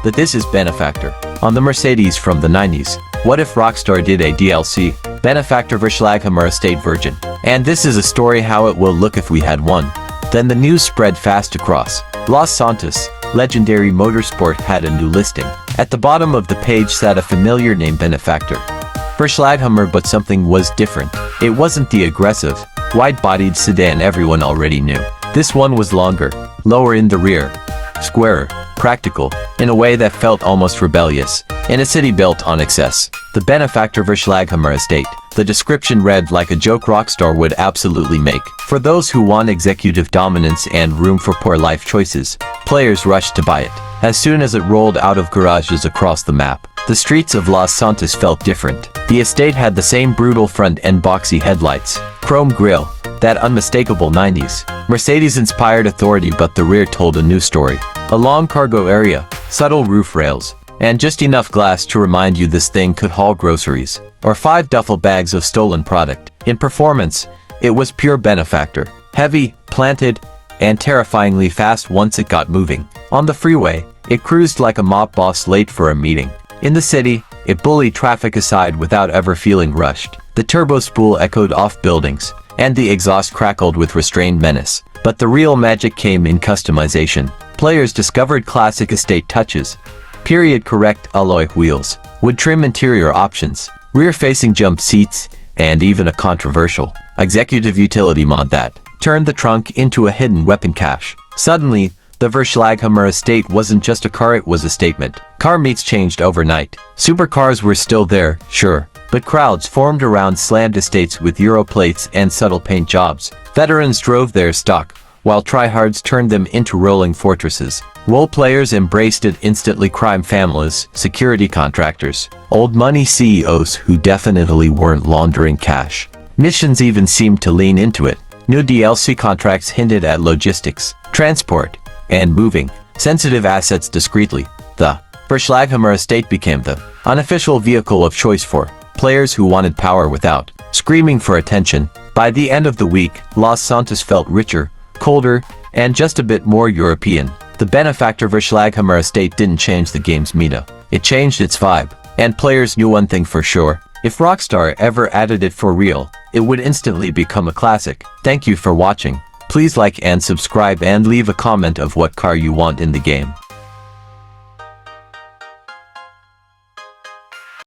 but this is Benefactor. On the Mercedes from the 90s. What if Rockstar did a DLC? Benefactor Vorschlaghammer Estate version. And this is a story how it will look if we had one. Then the news spread fast across. Los Santos, legendary motorsport had a new listing. At the bottom of the page sat a familiar name, Benefactor Vorschlaghammer, but something was different. It wasn't the aggressive, wide-bodied sedan everyone already knew. This one was longer, lower in the rear, squarer, practical, in a way that felt almost rebellious, in a city built on excess. The Benefactor Vorschlaghammer Estate. The description read like a joke Rockstar would absolutely make. For those who want executive dominance and room for poor life choices, players rushed to buy it. As soon as it rolled out of garages across the map, the streets of Los Santos felt different. The estate had the same brutal front and boxy headlights, chrome grille, that unmistakable 90s Mercedes-inspired authority, but the rear told a new story. A long cargo area, subtle roof rails, and just enough glass to remind you this thing could haul groceries, or 5 duffel bags of stolen product. In performance, it was pure Benefactor. Heavy, planted, and terrifyingly fast once it got moving. On the freeway, it cruised like a mob boss late for a meeting. In the city, it bullied traffic aside without ever feeling rushed. The turbo spool echoed off buildings, and the exhaust crackled with restrained menace. But the real magic came in customization. Players discovered classic estate touches. Period-correct alloy wheels, wood trim interior options, rear-facing jump seats, and even a controversial executive utility mod that turned the trunk into a hidden weapon cache. Suddenly, the Vorschlaghammer Estate wasn't just a car, it was a statement. Car meets changed overnight. Supercars were still there, sure, but crowds formed around slammed estates with Euro plates and subtle paint jobs. Veterans drove their stock, while tryhards turned them into rolling fortresses. Role players embraced it instantly. Crime families, security contractors, old money CEOs who definitely weren't laundering cash. Missions even seemed to lean into it. New DLC contracts hinted at logistics, transport, and moving sensitive assets discreetly. The Vorschlaghammer Estate became the unofficial vehicle of choice for players who wanted power without screaming for attention. By the end of the week, Los Santos felt richer, colder, and just a bit more European. The Benefactor Vorschlaghammer Estate didn't change the game's meta. It changed its vibe. And players knew one thing for sure. If Rockstar ever added it for real, it would instantly become a classic. Thank you for watching. Please like and subscribe and leave a comment of what car you want in the game.